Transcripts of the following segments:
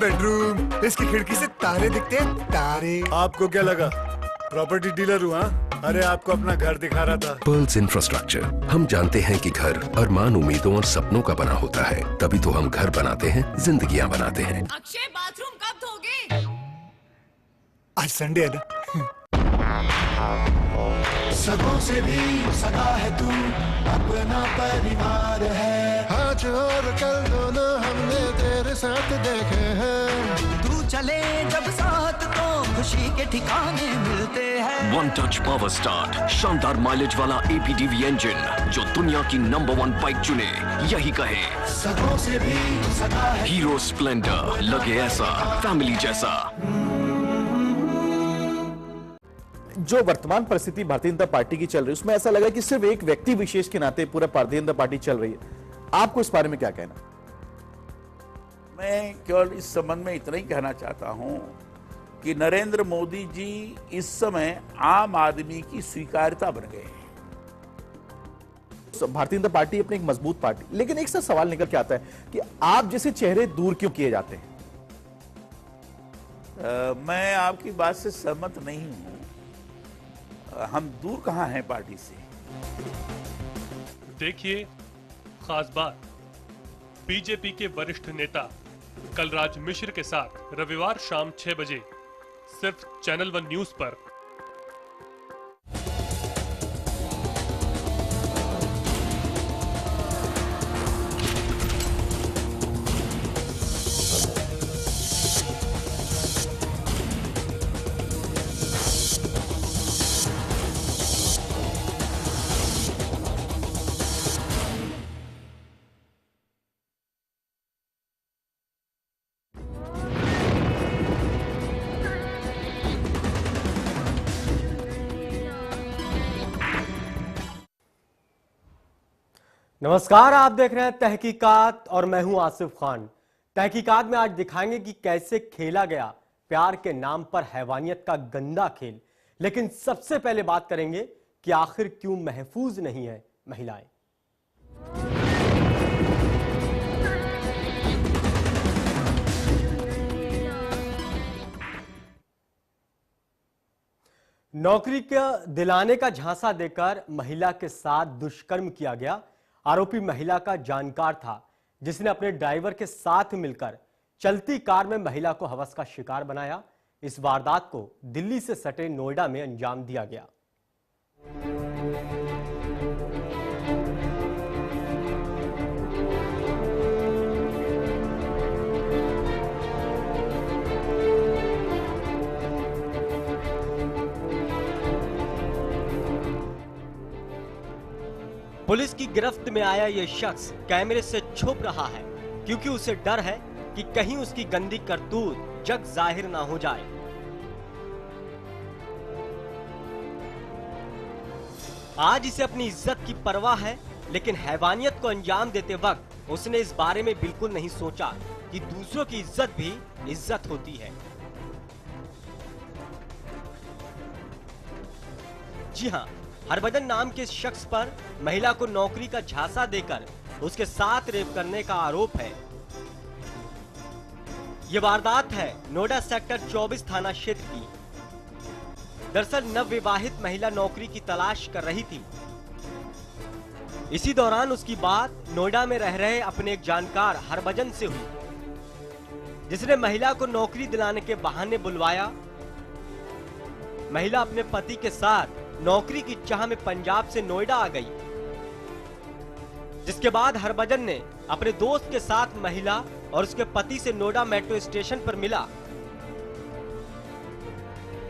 Bedroom, इसकी खिड़की से तारे दिखते हैं, तारे। आपको क्या लगा प्रॉपर्टी डीलर हुआ? अरे आपको अपना घर दिखा रहा था। पर्ल्स इंफ्रास्ट्रक्चर, हम जानते हैं कि घर अरमान, उम्मीदों और सपनों का बना होता है, तभी तो हम घर बनाते हैं, जिंदगियां बनाते हैं। अक्षय, बाथरूम कब धोगे? आज संडे है ना। सगों से भी सगा है तू, अपना परिवार है। आज और कल दोनों हमने तेरे साथ देखे हैं। तू चले जब साथ तो खुशी के ठिकाने मिलते हैं। वन टच पावर स्टार्ट, शानदार माइलेज वाला APDV इंजन जो दुनिया की नंबर 1 बाइक चुने, यही कहे। सगों से भी सगा है। हीरो स्प्लेंडर, लगे ऐसा फैमिली जैसा। जो वर्तमान परिस्थिति भारतीय जनता पार्टी की चल रही है, उसमें ऐसा लगा कि सिर्फ एक व्यक्ति विशेष के नाते पूरा भारतीय जनता पार्टी चल रही है। आपको इस बारे में क्या कहना? मैं केवल इस संबंध में इतना ही कहना चाहता हूं कि नरेंद्र मोदी जी इस समय आम आदमी की स्वीकार्यता बन गए हैं। भारतीय जनता पार्टी अपनी एक मजबूत पार्टी, लेकिन एक सा सवाल निकल के आता है कि आप जैसे चेहरे दूर क्यों किए जाते हैं? मैं आपकी बात से सहमत नहीं हूं। हम दूर कहां हैं पार्टी से। देखिए, खास बात, बीजेपी के वरिष्ठ नेता कलराज मिश्र के साथ रविवार शाम 6 बजे सिर्फ चैनल 1 न्यूज पर। नमस्कार, आप देख रहे हैं तहकीकात और मैं हूं आसिफ खान। तहकीकात में आज दिखाएंगे कि कैसे खेला गया प्यार के नाम पर हैवानियत का गंदा खेल। लेकिन सबसे पहले बात करेंगे कि आखिर क्यों महफूज नहीं है महिलाएं। नौकरी का दिलाने का झांसा देकर महिला के साथ दुष्कर्म किया गया। आरोपी महिला का जानकार था, जिसने अपने ड्राइवर के साथ मिलकर चलती कार में महिला को हवस का शिकार बनाया। इस वारदात को दिल्ली से सटे नोएडा में अंजाम दिया गया। पुलिस की गिरफ्त में आया यह शख्स कैमरे से छुप रहा है, क्योंकि उसे डर है कि कहीं उसकी गंदी करतूत जग जाहिर ना हो जाए। आज इसे अपनी इज्जत की परवाह है, लेकिन हैवानियत को अंजाम देते वक्त उसने इस बारे में बिल्कुल नहीं सोचा कि दूसरों की इज्जत भी इज्जत होती है। जी हां, हरभजन नाम के शख्स पर महिला को नौकरी का झांसा देकर उसके साथ रेप करने का आरोप है। यह वारदात है नोएडा सेक्टर 24 थाना क्षेत्र की। दरअसल नवविवाहित महिला नौकरी की तलाश कर रही थी। इसी दौरान उसकी बात नोएडा में रह रहे अपने एक जानकार हरभजन से हुई, जिसने महिला को नौकरी दिलाने के बहाने बुलवाया। महिला अपने पति के साथ नौकरी की चाह में पंजाब से नोएडा आ गई, जिसके बाद हरभजन ने अपने दोस्त के साथ महिला और उसके पति से नोएडा मेट्रो स्टेशन पर मिला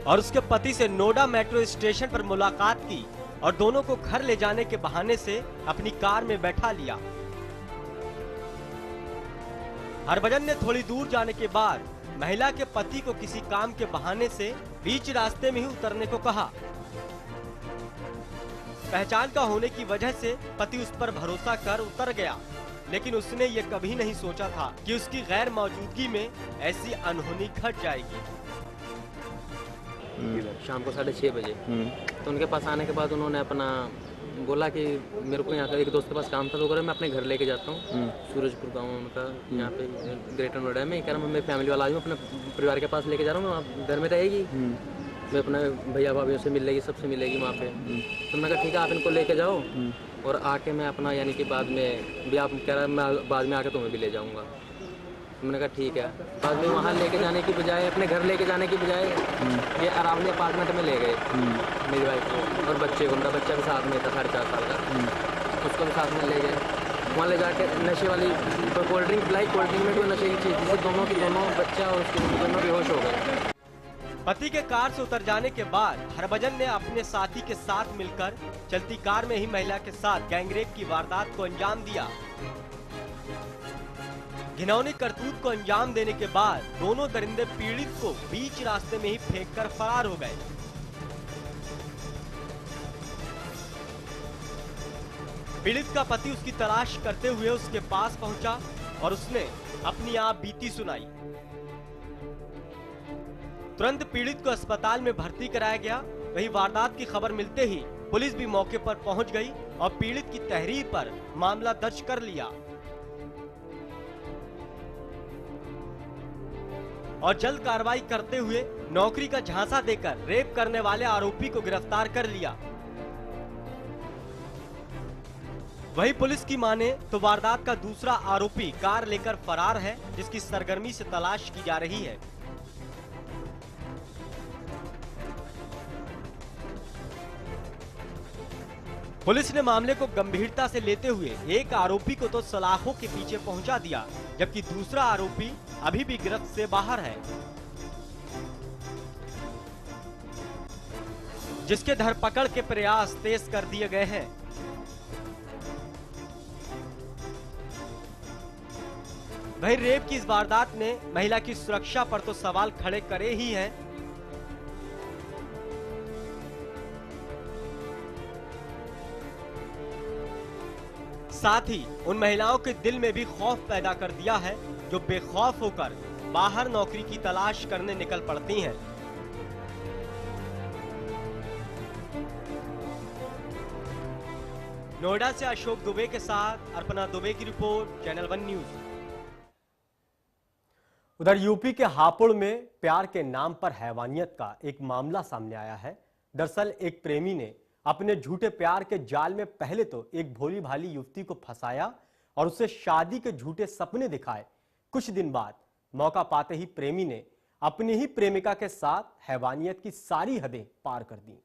और उसके पति से नोएडा मेट्रो स्टेशन पर मुलाकात की और दोनों को घर ले जाने के बहाने से अपनी कार में बैठा लिया। हरभजन ने थोड़ी दूर जाने के बाद महिला के पति को किसी काम के बहाने से बीच रास्ते में ही उतरने को कहा। पहचान का होने की वजह से पति उस पर भरोसा कर उतर गया, लेकिन उसने ये कभी नहीं सोचा था कि उसकी गैर मौजूदगी में ऐसी अनहोनी घट जाएगी। शाम को 6:30 बजे तो उनके पास आने के बाद उन्होंने अपना बोला कि मेरे को यहाँ का एक दोस्त के पास काम था, तो कह रहा मैं अपने घर लेके जाता हूँ, सूरजपुर गाँव उनका यहाँ पे ग्रेटर नोएडा में। कह रहा मैं मेरी फैमिली वाला आज हूँ, अपने परिवार के पास लेके जा रहा हूँ, वहाँ घर में रहेगी, मैं अपना भैया भाभीयों से मिलेगी, सबसे मिलेगी वहाँ पे। तो मैंने कहा ठीक है आप इनको लेके जाओ, और आके मैं अपना यानी कि बाद में भी आप कह रहा मैं बाद में आके तुम्हें भी ले जाऊँगा। मैंने कहा ठीक है। बाद में वहाँ लेके जाने की बजाय, अपने घर लेके जाने की बजाय ये अरावली अपार्टमेंट में ले गए मेरी वाइफ को और बच्चे को। मेरा बच्चा भी साथ में था 4.5 साल का, उसको भी साथ में ले गए। वहाँ ले जाके नशे वाली कोल्ड ड्रिंक पिलाई, कोल्ड ड्रिंक में भी नशे की चीज़, जिससे दोनों बच्चा और उसके दोनों बेहोश हो गए। पति के कार से उतर जाने के बाद हरभजन ने अपने साथी के साथ मिलकर चलती कार में ही महिला के साथ गैंगरेप की वारदात को अंजाम दिया। घिनौनी करतूत को अंजाम देने के बाद दोनों दरिंदे पीड़ित को बीच रास्ते में ही फेंककर फरार हो गए। पीड़ित का पति उसकी तलाश करते हुए उसके पास पहुंचा और उसने अपनी आप बीती सुनाई। तुरंत पीड़ित को अस्पताल में भर्ती कराया गया। वहीं वारदात की खबर मिलते ही पुलिस भी मौके पर पहुंच गई और पीड़ित की तहरीर पर मामला दर्ज कर लिया और जल्द कार्रवाई करते हुए नौकरी का झांसा देकर रेप करने वाले आरोपी को गिरफ्तार कर लिया। वहीं पुलिस की माने तो वारदात का दूसरा आरोपी कार लेकर फरार है, जिसकी सरगर्मी से तलाश की जा रही है। पुलिस ने मामले को गंभीरता से लेते हुए एक आरोपी को तो सलाखों के पीछे पहुंचा दिया, जबकि दूसरा आरोपी अभी भी गिरफ्त से बाहर है, जिसके धरपकड़ के प्रयास तेज कर दिए गए हैं। वहीं रेप की इस वारदात ने महिला की सुरक्षा पर तो सवाल खड़े करे ही हैं। साथ ही उन महिलाओं के दिल में भी खौफ पैदा कर दिया है जो बेखौफ होकर बाहर नौकरी की तलाश करने निकल पड़ती हैं। नोएडा से अशोक दुबे के साथ अर्पणा दुबे की रिपोर्ट, चैनल 1 न्यूज। उधर यूपी के हापुड़ में प्यार के नाम पर हैवानियत का एक मामला सामने आया है। दरअसल एक प्रेमी ने अपने झूठे प्यार के जाल में पहले तो एक भोली भाली युवती को फंसाया और उससे शादी के झूठे सपने दिखाए। कुछ दिन बाद मौका पाते ही प्रेमी ने अपनी ही प्रेमिका के साथ हैवानियत की सारी हदें पार कर दी।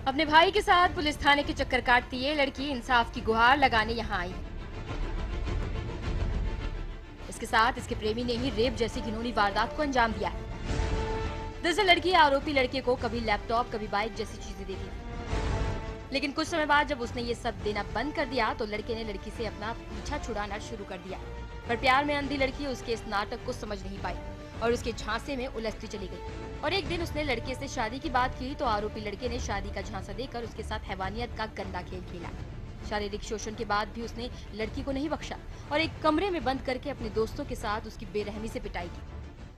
अपने भाई के साथ पुलिस थाने के चक्कर काटती ये लड़की इंसाफ की गुहार लगाने यहाँ आई। इसके साथ इसके प्रेमी ने ही रेप जैसी घिनौनी वारदात को अंजाम दिया है। दरअसल लड़की आरोपी लड़के को कभी लैपटॉप कभी बाइक जैसी चीजें देती, लेकिन कुछ समय बाद जब उसने ये सब देना बंद कर दिया तो लड़के ने लड़की से अपना पीछा छुड़ाना शुरू कर दिया। पर प्यार में अंधी लड़की उसके इस नाटक को समझ नहीं पाई और उसके झांसे में उलझती चली गई। और एक दिन उसने लड़के से शादी की बात की तो आरोपी लड़के ने शादी का झांसा देकर उसके साथ हैवानियत का गंदा खेल खेला। शारीरिक शोषण के बाद भी उसने लड़की को नहीं बख्शा और एक कमरे में बंद करके अपने दोस्तों के साथ उसकी बेरहमी से पिटाई की।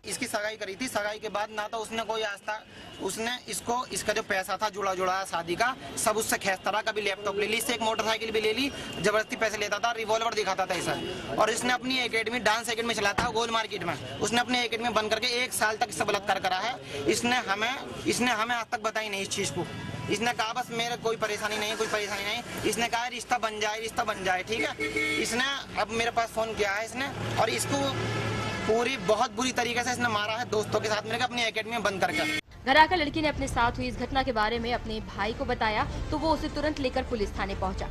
इसकी सगाई करी थी। सगाई के बाद ना तो उसने कोई आस्था, उसने इसका जो पैसा था जुड़ा शादी का सब उससे खेचता रहा। कभी लैपटॉप ले ली, इससे एक मोटरसाइकिल भी ले ली, जबरदस्ती पैसे लेता था, रिवॉल्वर दिखाता था ऐसा। और इसने अपनी एकेडमी डांस एकेडमी चलाता है गोल मार्केट में। उसने अपनी एकेडमी बंद करके 1 साल तक इससे बलात्कार करा है। इसने हमें आज तक बताई नहीं इस चीज को। इसने कहा बस मेरे कोई परेशानी नहीं। इसने कहा रिश्ता बन जाए ठीक है। इसने अब मेरे पास फोन किया है इसने और इसको बहुत बुरी तरीके से इसने मारा है दोस्तों के साथ मिलकर अपनी एकेडमी में बंद करके। घर आकर लड़की ने अपने साथ हुई इस घटना के बारे में अपने भाई को बताया तो वो उसे तुरंत लेकर पुलिस थाने पहुंचा।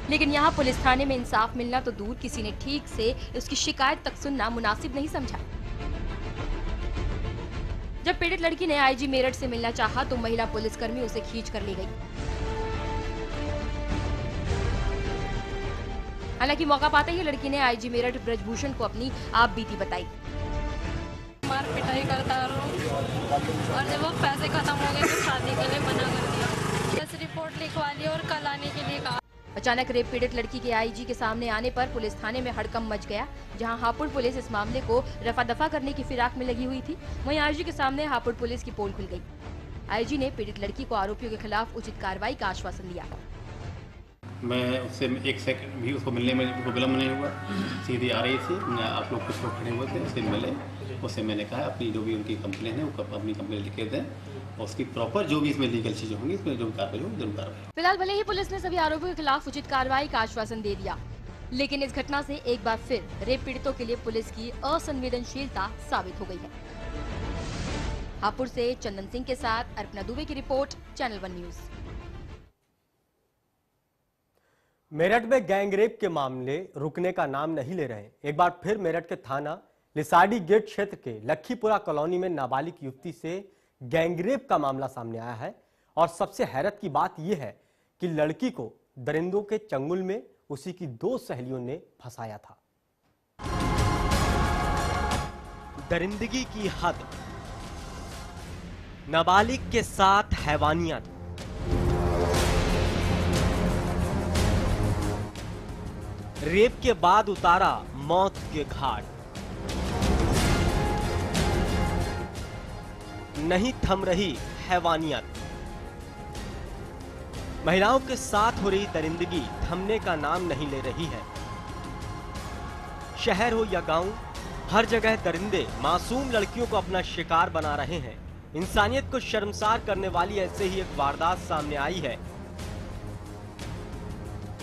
लेकिन यहाँ पुलिस थाने में इंसाफ मिलना तो दूर, किसी ने ठीक से उसकी शिकायत तक सुनना मुनासिब नहीं समझा। जब पीड़ित लड़की ने आईजी मेरठ से मिलना चाहा तो महिला पुलिसकर्मी उसे खींच कर ले गई। हालांकि मौका पाते ही लड़की ने आईजी मेरठ ब्रजभूषण को अपनी आप बीती बताई। मार पिटाई करता रहा और जब वो पैसे खत्म हो गए तो शादी के लिए मना कर दिया। बस रिपोर्ट लिखवा ली और कल आने के लिए कहा। अचानक रेप पीड़ित लड़की के आईजी के सामने आने पर पुलिस थाने में हड़कंप मच गया, जहां हापुड़ पुलिस इस मामले को रफा दफा करने की फिराक में लगी हुई थी। वहीं आईजी के सामने हापुड़ पुलिस की पोल खुल गई। आईजी ने पीड़ित लड़की को आरोपियों के खिलाफ उचित कार्रवाई का आश्वासन दिया। मैं उससे एक सेकंड भी उसको मिलने में उसको विलम्ब नहीं हुआ, सीधी आ रही थी, आप लोग कुछ लोग खड़े हुए थे, उससे मिले, उससे मैंने कहा अपनी जो भी उनकी कंप्लेन है वो अपनी कंप्लेन लिख के दें और उसकी प्रॉपर जो भी इसमें लीगल चीज़ें होंगी इसमें जो भी कार्रवाई होगी जरूर कार्रवाई। फिलहाल भले ही पुलिस ने सभी आरोपियों के खिलाफ उचित कार्रवाई का आश्वासन दे दिया, लेकिन इस घटना से एक बार फिर रेप पीड़ितों के लिए पुलिस की असंवेदनशीलता साबित हो गई है। हापुड़ से चंदन सिंह के साथ अर्पणा दुबे की रिपोर्ट, चैनल 1 न्यूज। मेरठ में गैंगरेप के मामले रुकने का नाम नहीं ले रहे। एक बार फिर मेरठ के थाना लिसाड़ी गेट क्षेत्र के लखीपुरा कॉलोनी में नाबालिग युवती से गैंगरेप का मामला सामने आया है और सबसे हैरत की बात यह है कि लड़की को दरिंदों के चंगुल में उसी की 2 सहेलियों ने फंसाया था। दरिंदगी की हद, नाबालिग के साथ हैवानियत, रेप के बाद उतारा मौत के घाट, नहीं थम रही हैवानियत। महिलाओं के साथ हो रही दरिंदगी थमने का नाम नहीं ले रही है। शहर हो या गांव, हर जगह दरिंदे मासूम लड़कियों को अपना शिकार बना रहे हैं। इंसानियत को शर्मसार करने वाली ऐसे ही एक वारदात सामने आई है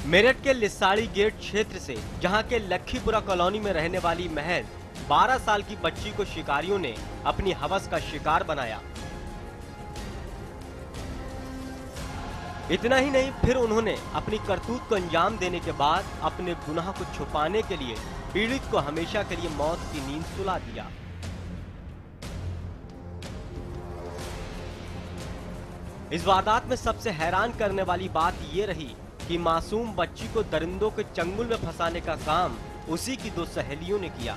मेरठ के लिसाड़ी गेट क्षेत्र से, जहां के लखीपुरा कॉलोनी में रहने वाली महज 12 साल की बच्ची को शिकारियों ने अपनी हवस का शिकार बनाया। इतना ही नहीं, फिर उन्होंने अपनी करतूत को अंजाम देने के बाद अपने गुनाह को छुपाने के लिए पीड़ित को हमेशा के लिए मौत की नींद सुला दिया। इस वारदात में सबसे हैरान करने वाली बात यह रही कि मासूम बच्ची को दरिंदों के चंगुल में फंसाने का काम उसी की 2 सहेलियों ने किया।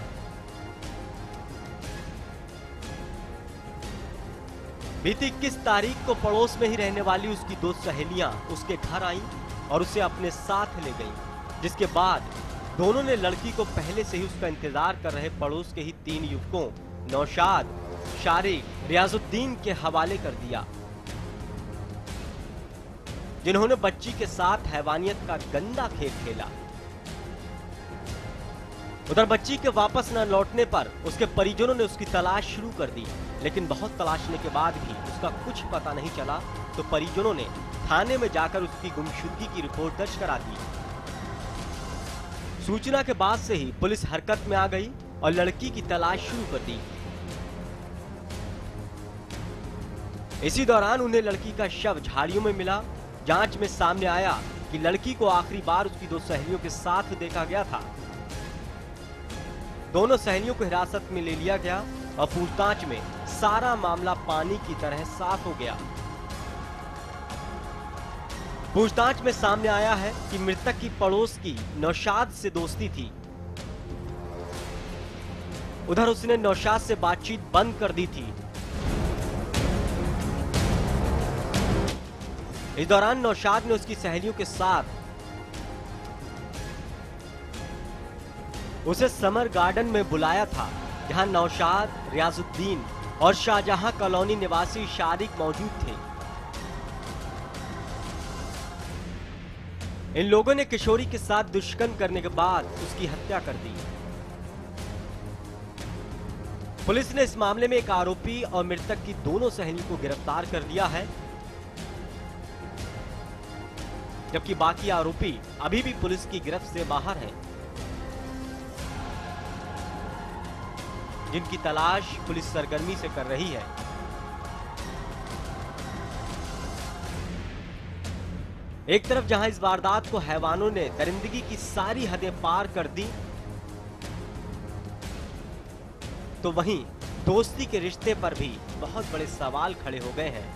बीती 21 तारीख को पड़ोस में ही रहने वाली उसकी 2 सहेलियां उसके घर आईं और उसे अपने साथ ले गईं, जिसके बाद दोनों ने लड़की को पहले से ही उसका इंतजार कर रहे पड़ोस के ही 3 युवकों नौशाद, शारिक, रियाजुद्दीन के हवाले कर दिया, जिन्होंने बच्ची के साथ हैवानियत का गंदा खेल खेला। उधर बच्ची के वापस न लौटने पर उसके परिजनों ने उसकी तलाश शुरू कर दी, लेकिन बहुत तलाशने के बाद भी उसका कुछ पता नहीं चला, तो परिजनों ने थाने में जाकर उसकी गुमशुदगी की रिपोर्ट दर्ज करा दी। सूचना के बाद से ही पुलिस हरकत में आ गई और लड़की की तलाश शुरू कर दी। इसी दौरान उन्हें लड़की का शव झाड़ियों में मिला। जांच में सामने आया कि लड़की को आखिरी बार उसकी 2 सहेलियों के साथ देखा गया था। दोनों सहेलियों को हिरासत में ले लिया गया और पूछताछ में सारा मामला पानी की तरह साफ हो गया। पूछताछ में सामने आया है कि मृतक की पड़ोस की नौशाद से दोस्ती थी। उधर उसने नौशाद से बातचीत बंद कर दी थी। इस दौरान नौशाद ने उसकी सहेलियों के साथ उसे समर गार्डन में बुलाया था, जहां नौशाद, रियाजुद्दीन और शाहजहां कॉलोनी निवासी शारिक मौजूद थे। इन लोगों ने किशोरी के साथ दुष्कर्म करने के बाद उसकी हत्या कर दी। पुलिस ने इस मामले में एक आरोपी और मृतक की दोनों सहेली को गिरफ्तार कर लिया है, जबकि बाकी आरोपी अभी भी पुलिस की गिरफ्त से बाहर हैं, जिनकी तलाश पुलिस सरगर्मी से कर रही है। एक तरफ जहां इस वारदात को हैवानों ने दरिंदगी की सारी हदें पार कर दी, तो वहीं दोस्ती के रिश्ते पर भी बहुत बड़े सवाल खड़े हो गए हैं।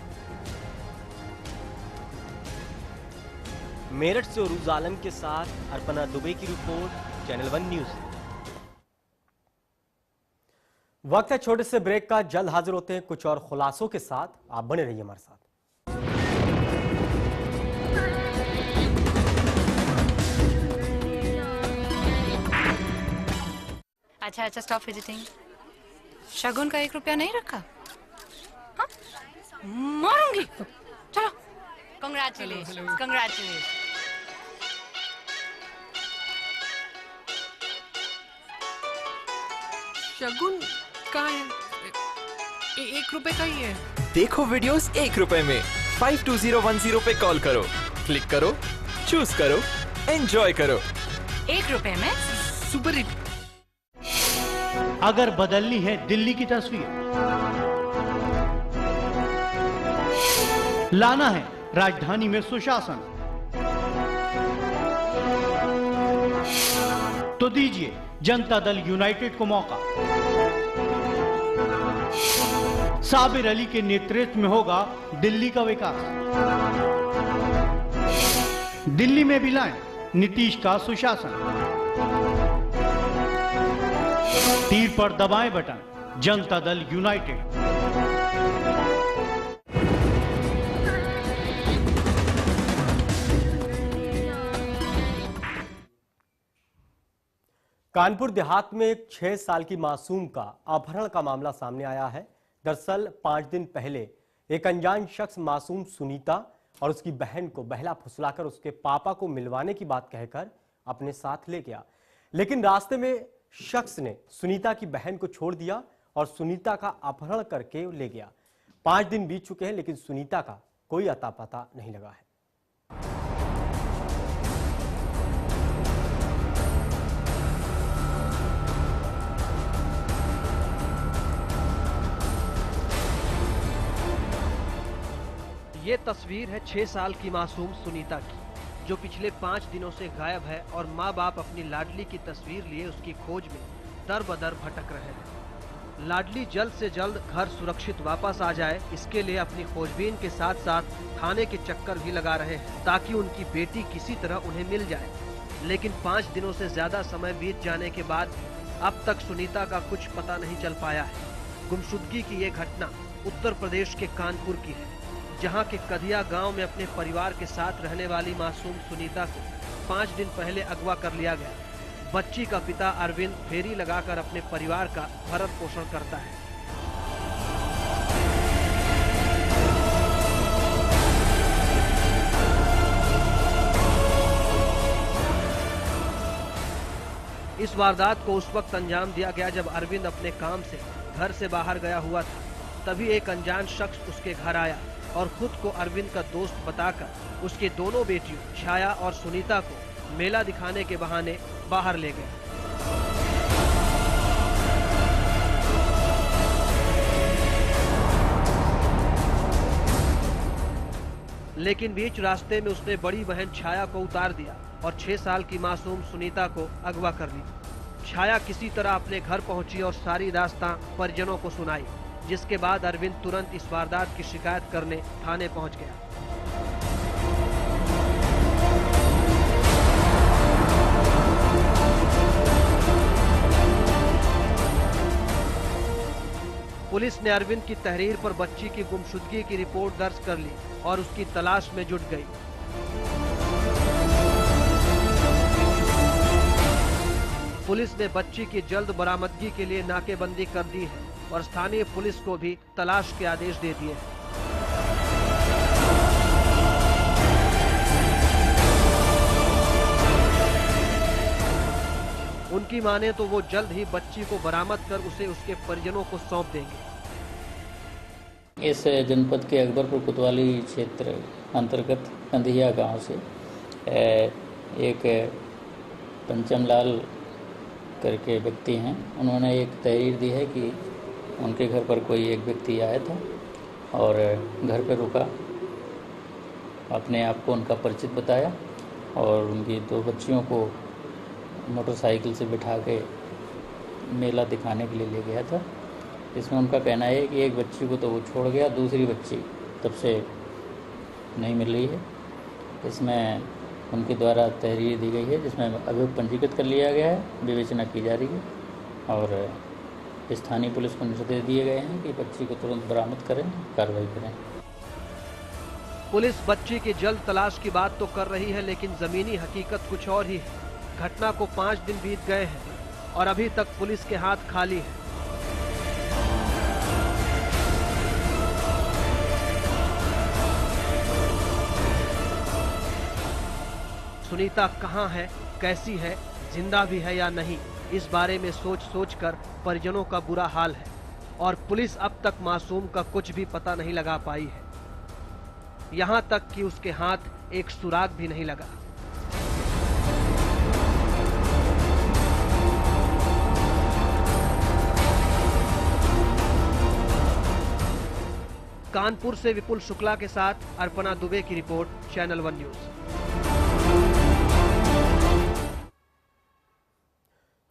मेरठ से उरूज आलम के साथ अर्पणा दुबे की रिपोर्ट, चैनल 1 न्यूज। वक्त है छोटे से ब्रेक का, जल्द हाजिर होते हैं कुछ और खुलासों के साथ। आप बने रहिए हमारे साथ। अच्छा अच्छा, स्टॉप फिजिटिंग। शगुन का 1 रुपया नहीं रखा? हाँ? मारूंगी। चलो। Congratulations, congratulations। शगुन कहाँ है? 1 रुपए का ही है। देखो वीडियोस 1 रुपए में। 52010 पे कॉल करो, क्लिक करो, चूज करो, एंजॉय करो। 1 रुपए में सुपर हिट। अगर बदलनी है दिल्ली की तस्वीर, लाना है राजधानी में सुशासन, तो दीजिए जनता दल यूनाइटेड को मौका। साबिर अली के नेतृत्व में होगा दिल्ली का विकास। दिल्ली में भी लाएं नीतीश का सुशासन। तीर पर दबाएं बटन, जनता दल यूनाइटेड। कानपुर देहात में एक 6 साल की मासूम का अपहरण का मामला सामने आया है। दरअसल 5 दिन पहले एक अनजान शख्स मासूम सुनीता और उसकी बहन को बहला फुसलाकर उसके पापा को मिलवाने की बात कहकर अपने साथ ले गया, लेकिन रास्ते में शख्स ने सुनीता की बहन को छोड़ दिया और सुनीता का अपहरण करके ले गया। 5 दिन बीत चुके हैं, लेकिन सुनीता का कोई अता पता नहीं लगा है। ये तस्वीर है 6 साल की मासूम सुनीता की, जो पिछले 5 दिनों से गायब है और माँ बाप अपनी लाडली की तस्वीर लिए उसकी खोज में दर बदर भटक रहे हैं। लाडली जल्द से जल्द घर सुरक्षित वापस आ जाए, इसके लिए अपनी खोजबीन के साथ साथ थाने के चक्कर भी लगा रहे हैं ताकि उनकी बेटी किसी तरह उन्हें मिल जाए। लेकिन 5 दिनों से ज्यादा समय बीत जाने के बाद अब तक सुनीता का कुछ पता नहीं चल पाया है। गुमशुदगी की ये घटना उत्तर प्रदेश के कानपुर की है, जहां के कदिया गांव में अपने परिवार के साथ रहने वाली मासूम सुनीता को 5 दिन पहले अगवा कर लिया गया। बच्ची का पिता अरविंद फेरी लगाकर अपने परिवार का भरण पोषण करता है। इस वारदात को उस वक्त अंजाम दिया गया जब अरविंद अपने काम से घर से बाहर गया हुआ था। तभी एक अनजान शख्स उसके घर आया और खुद को अरविंद का दोस्त बताकर उसके दोनों बेटियों छाया और सुनीता को मेला दिखाने के बहाने बाहर ले गया। लेकिन बीच रास्ते में उसने बड़ी बहन छाया को उतार दिया और 6 साल की मासूम सुनीता को अगवा कर लिया। छाया किसी तरह अपने घर पहुंची और सारी दास्तां परिजनों को सुनाई, जिसके बाद अरविंद तुरंत इस वारदात की शिकायत करने थाने पहुंच गया। पुलिस ने अरविंद की तहरीर पर बच्ची की गुमशुदगी की रिपोर्ट दर्ज कर ली और उसकी तलाश में जुट गई। पुलिस ने बच्ची की जल्द बरामदगी के लिए नाकेबंदी कर दी है और स्थानीय पुलिस को भी तलाश के आदेश दे दिए हैं। उनकी माने तो वो जल्द ही बच्ची को बरामद कर उसे उसके परिजनों को सौंप देंगे। इस जनपद के अकबरपुर कोतवाली क्षेत्र अंतर्गत कंधिया गांव से एक पंचमलाल करके व्यक्ति हैं, उन्होंने एक तहरीर दी है कि उनके घर पर कोई एक व्यक्ति आया था और घर पर रुका, अपने आप को उनका परिचित बताया और उनकी 2 बच्चियों को मोटरसाइकिल से बिठा के मेला दिखाने के लिए ले गया था। इसमें उनका कहना है कि एक बच्ची को तो वो छोड़ गया, दूसरी बच्ची तब से नहीं मिल रही है। इसमें उनके द्वारा तहरीर दी गई है जिसमें अभियोग पंजीकृत कर लिया गया है, विवेचना की जा रही है और स्थानीय पुलिस को निर्देश दिए गए हैं कि बच्ची को तुरंत बरामद करें, कार्रवाई करें। पुलिस बच्ची की जल्द तलाश की बात तो कर रही है, लेकिन जमीनी हकीकत कुछ और ही है। घटना को 5 दिन बीत गए हैं और अभी तक पुलिस के हाथ खाली है। सुनीता कहां है, कैसी है, जिंदा भी है या नहीं, इस बारे में सोच सोच कर परिजनों का बुरा हाल है और पुलिस अब तक मासूम का कुछ भी पता नहीं लगा पाई है। यहां तक कि उसके हाथ एक सुराग भी नहीं लगा। कानपुर से विपुल शुक्ला के साथ अर्पणा दुबे की रिपोर्ट, चैनल 1 न्यूज।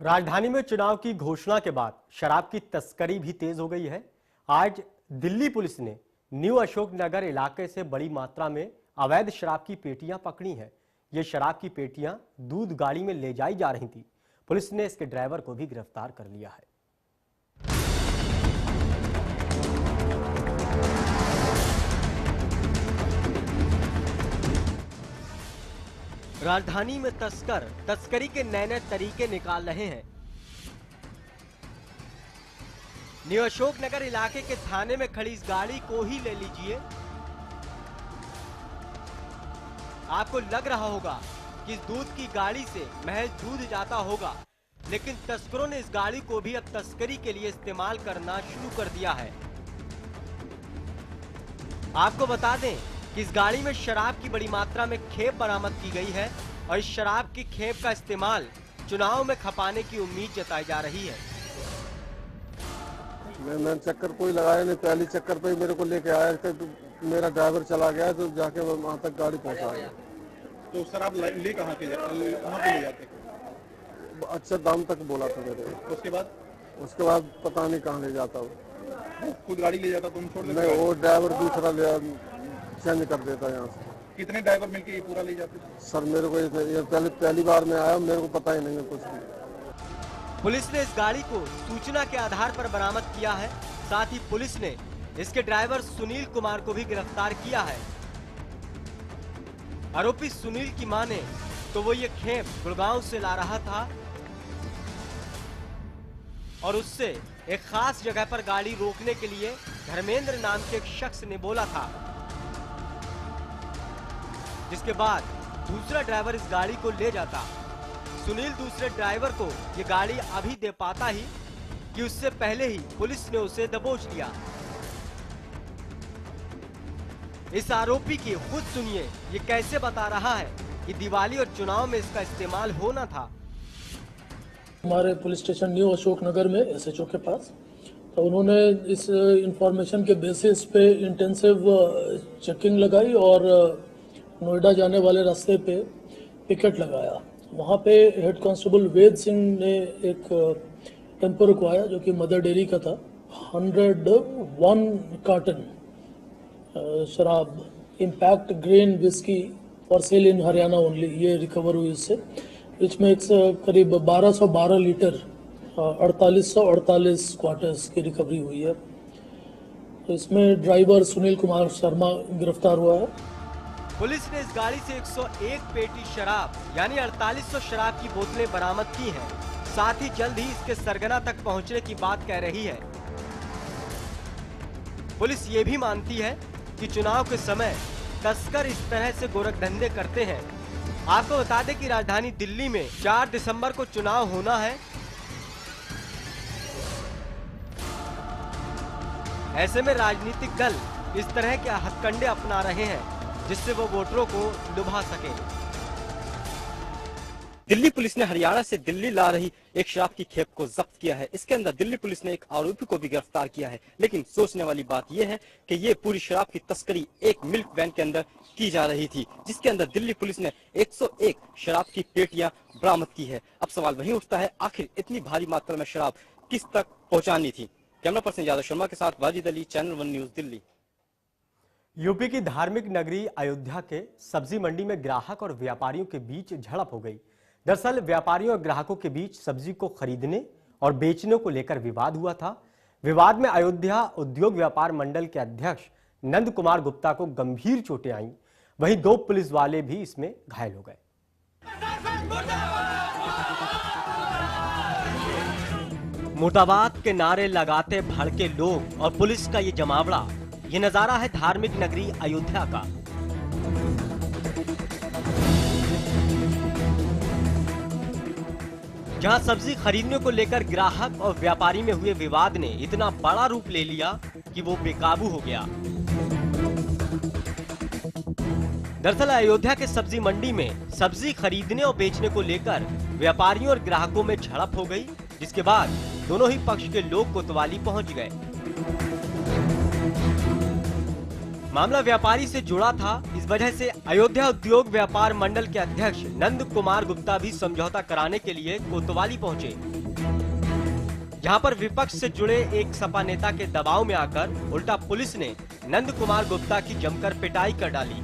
राजधानी में चुनाव की घोषणा के बाद शराब की तस्करी भी तेज हो गई है। आज दिल्ली पुलिस ने न्यू अशोक नगर इलाके से बड़ी मात्रा में अवैध शराब की पेटियां पकड़ी हैं। ये शराब की पेटियां दूध गाड़ी में ले जाई जा रही थी। पुलिस ने इसके ड्राइवर को भी गिरफ्तार कर लिया है। राजधानी में तस्कर तस्करी के नए नए तरीके निकाल रहे हैं। न्यू अशोक नगर इलाके के थाने में खड़ी इस गाड़ी को ही ले लीजिए। आपको लग रहा होगा कि इस दूध की गाड़ी से महज दूध जाता होगा, लेकिन तस्करों ने इस गाड़ी को भी अब तस्करी के लिए इस्तेमाल करना शुरू कर दिया है। आपको बता दें कि इस गाड़ी में शराब की बड़ी मात्रा में खेप बरामद की गई है और इस शराब की खेप का इस्तेमाल चुनाव में खपाने की उम्मीद जताई जा रही है। मैंने चक्कर कोई लगाया नहीं, पहली चक्कर पे ही मेरे को लेके आया तो मेरा ड्राइवर चला गया तो जाके वहाँ तक गाड़ी पहुँचाया। तो सर आप ले कहाँ पे ले जाते? अच्छा दाम तक बोला था मेरे। उसके बाद पता नहीं कहाँ ले जाता वो। खुद गाड़ी ले जाता तुम छोड़ देते? नहीं, वो ड्राइवर दूसरा ले चेंज कर देता यहाँ से। कितने ड्राइवर मिलके ये पूरा ले जाते? सर मेरे को ये पहली बार में आया, मेरे को पता ही नहीं है कुछ भी। पुलिस ने इस गाड़ी को सूचना के आधार पर बरामद किया है। साथ ही पुलिस ने इसके ड्राइवर सुनील कुमार को भी गिरफ्तार किया है। आरोपी सुनील की माने तो वो ये खेप गुड़गांव से ला रहा था और उससे एक खास जगह पर गाड़ी रोकने के लिए धर्मेंद्र नाम के एक शख्स ने बोला था, जिसके बाद दूसरा ड्राइवर इस गाड़ी को ले जाता। सुनील दूसरे ड्राइवर को ये गाड़ी अभी दे पाता ही कि उससे पहले ही पुलिस ने उसे दबोच लिया। इस आरोपी की खुद सुनिए ये कैसे बता रहा है कि दिवाली और चुनाव में इसका इस्तेमाल होना था। हमारे police station new Ashok Nagar में एसएचओ के पास, तो उन्होंने इस इंफॉर्मेशन के बेसिस पे इंटेंसिव चेकिंग लगाई और नोएडा जाने वाले रास्ते पे पिकेट लगाया। वहाँ पे हेड कांस्टेबल वेद सिंह ने एक टेम्पो रुकवाया जो कि मदर डेयरी का था। 101 कार्टन शराब impact grain whisky for sale in Haryana only ये रिकवर हुई इससे। इसमें एक करीब 1212 लीटर 4848 क्वार्टर्स की रिकवरी हुई है। तो इसमें ड्राइवर सुनील कुमार शर्मा गिरफ्तार हुआ है। पुलिस ने इस गाड़ी से 101 पेटी शराब यानी 4800 शराब की बोतलें बरामद की हैं। साथ ही जल्द ही इसके सरगना तक पहुंचने की बात कह रही है। पुलिस ये भी मानती है कि चुनाव के समय तस्कर इस तरह से गोरखधंधे करते हैं। आपको बता दें कि राजधानी दिल्ली में 4 दिसंबर को चुनाव होना है। ऐसे में राजनीतिक दल इस तरह के हथकंडे अपना रहे हैं जिससे वो वोटरों को लुभा सके। दिल्ली पुलिस ने हरियाणा से दिल्ली ला रही एक शराब की खेप को जब्त किया है। इसके अंदर दिल्ली पुलिस ने एक आरोपी को भी गिरफ्तार किया है। लेकिन सोचने वाली बात यह है कि ये पूरी शराब की तस्करी एक मिल्क वैन के अंदर की जा रही थी, जिसके अंदर दिल्ली पुलिस ने 101 शराब की पेटियां बरामद की है। अब सवाल वही उठता है, आखिर इतनी भारी मात्रा में शराब किस तक पहुंचानी थी। कैमरा पर्सन यादव शर्मा के साथ Wajid Ali, channel 1 news, Delhi. UP की धार्मिक नगरी अयोध्या के सब्जी मंडी में ग्राहक और व्यापारियों के बीच झड़प हो गई। दरअसल व्यापारियों और ग्राहकों के बीच सब्जी को खरीदने और बेचने को लेकर विवाद हुआ था। विवाद में अयोध्या उद्योग व्यापार मंडल के अध्यक्ष नंद कुमार गुप्ता को गंभीर चोटें आईं। वहीं 2 पुलिस वाले भी इसमें घायल हो गए। मुर्दाबाद के नारे लगाते भड़के लोग और पुलिस का ये जमावड़ा, ये नजारा है धार्मिक नगरी अयोध्या का। जहां सब्जी खरीदने को लेकर ग्राहक और व्यापारी में हुए विवाद ने इतना बड़ा रूप ले लिया कि वो बेकाबू हो गया। दरअसल अयोध्या के सब्जी मंडी में सब्जी खरीदने और बेचने को लेकर व्यापारियों और ग्राहकों में झड़प हो गई, जिसके बाद दोनों ही पक्ष के लोग कोतवाली पहुंच गए। मामला व्यापारी से जुड़ा था, इस वजह से अयोध्या उद्योग व्यापार मंडल के अध्यक्ष नंद कुमार गुप्ता भी समझौता कराने के लिए कोतवाली पहुंचे, जहां पर विपक्ष से जुड़े एक सपा नेता के दबाव में आकर उल्टा पुलिस ने नंद कुमार गुप्ता की जमकर पिटाई कर डाली।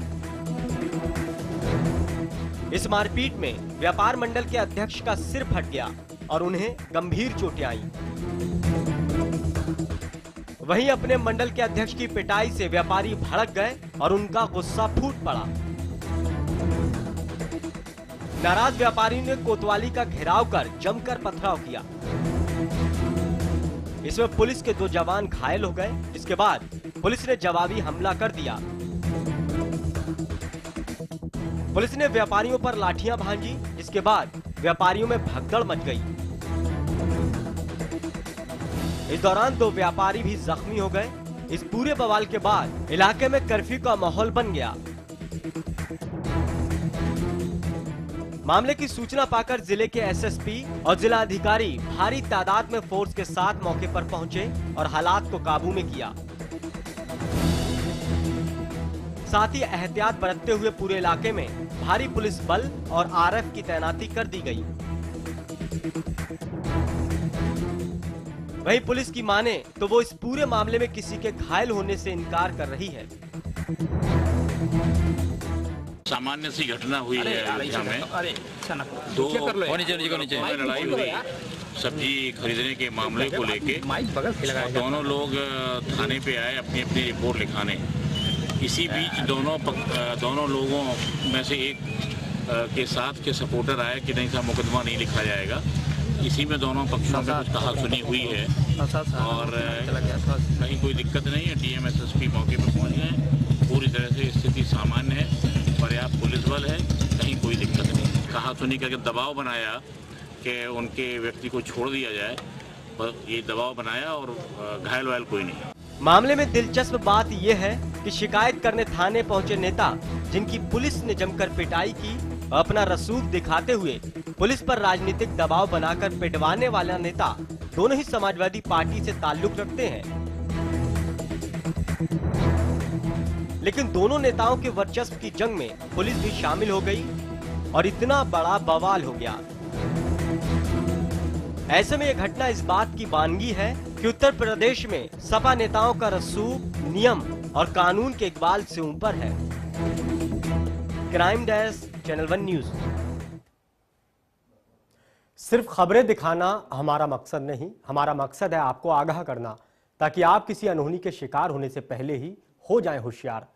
इस मारपीट में व्यापार मंडल के अध्यक्ष का सिर फट गया और उन्हें गंभीर चोटें आईं। वहीं अपने मंडल के अध्यक्ष की पिटाई से व्यापारी भड़क गए और उनका गुस्सा फूट पड़ा। नाराज व्यापारी ने कोतवाली का घेराव कर जमकर पथराव किया। इसमें पुलिस के 2 जवान घायल हो गए, जिसके बाद पुलिस ने जवाबी हमला कर दिया। पुलिस ने व्यापारियों पर लाठियां भांजी, जिसके बाद व्यापारियों में भगदड़ मच गई। इस दौरान 2 व्यापारी भी जख्मी हो गए। इस पूरे बवाल के बाद इलाके में कर्फ्यू का माहौल बन गया। मामले की सूचना पाकर जिले के एसएसपी और जिला अधिकारी भारी तादाद में फोर्स के साथ मौके पर पहुंचे और हालात को काबू में किया। साथ ही एहतियात बरतते हुए पूरे इलाके में भारी पुलिस बल और आरएफ की तैनाती कर दी गई। वहीं पुलिस की माने तो वो इस पूरे मामले में किसी के घायल होने से इनकार कर रही है। सामान्य सी घटना हुई है अयोध्या में। 2 लड़ाई हुई सब्जी खरीदने के मामले को लेके। दोनों लोग थाने पे आए अपनी अपनी रिपोर्ट लिखाने। इसी बीच दोनों लोगों में से एक के साथ के सपोर्टर आए कि नहीं साहब मुकदमा नहीं लिखा जाएगा। इसी में दोनों पक्षों में कुछ कहासुनी हुई है और कहीं कोई दिक्कत नहीं है। डीएम एसएसपी मौके पर पहुंच गए। पूरी तरह से स्थिति सामान्य है, पर्याप्त पुलिस बल है, कहीं कोई दिक्कत नहीं। कहासुनी करके दबाव बनाया कि उनके व्यक्ति को छोड़ दिया जाए, बस ये दबाव बनाया और घायल वायल कोई नहीं। मामले में दिलचस्प बात यह है कि शिकायत करने थाने पहुंचे नेता, जिनकी पुलिस ने जमकर पिटाई की, अपना रसूख दिखाते हुए पुलिस पर राजनीतिक दबाव बनाकर पिटवाने वाला नेता दोनों ही समाजवादी पार्टी से ताल्लुक रखते हैं। लेकिन दोनों नेताओं के वर्चस्व की जंग में पुलिस भी शामिल हो गई और इतना बड़ा बवाल हो गया। ऐसे में यह घटना इस बात की बानगी है कि उत्तर प्रदेश में सपा नेताओं का रसूख नियम और कानून के इकबाल से ऊपर है। Crime desk, channel 1 news. सिर्फ खबरें दिखाना हमारा मकसद नहीं, हमारा मकसद है आपको आगाह करना, ताकि आप किसी अनहोनी के शिकार होने से पहले ही हो जाएं होशियार।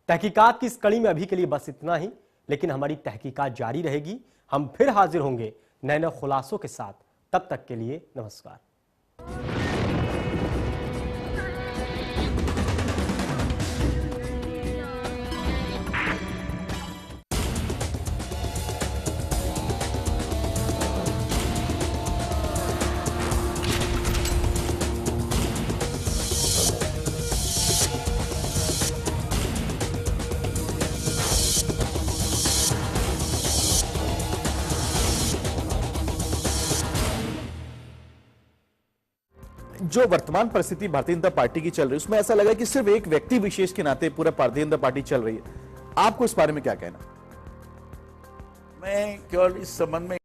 तहकीकात की इस कड़ी में अभी के लिए बस इतना ही, लेकिन हमारी तहकीकात जारी रहेगी। हम फिर हाजिर होंगे नए नए खुलासों के साथ। तब तक के लिए नमस्कार। जो वर्तमान परिस्थिति भारतीय जनता पार्टी की चल रही है, उसमें ऐसा लगा कि सिर्फ एक व्यक्ति विशेष के नाते पूरा भारतीय जनता पार्टी चल रही है। आपको इस बारे में क्या कहना? मैं केवल इस संबंध में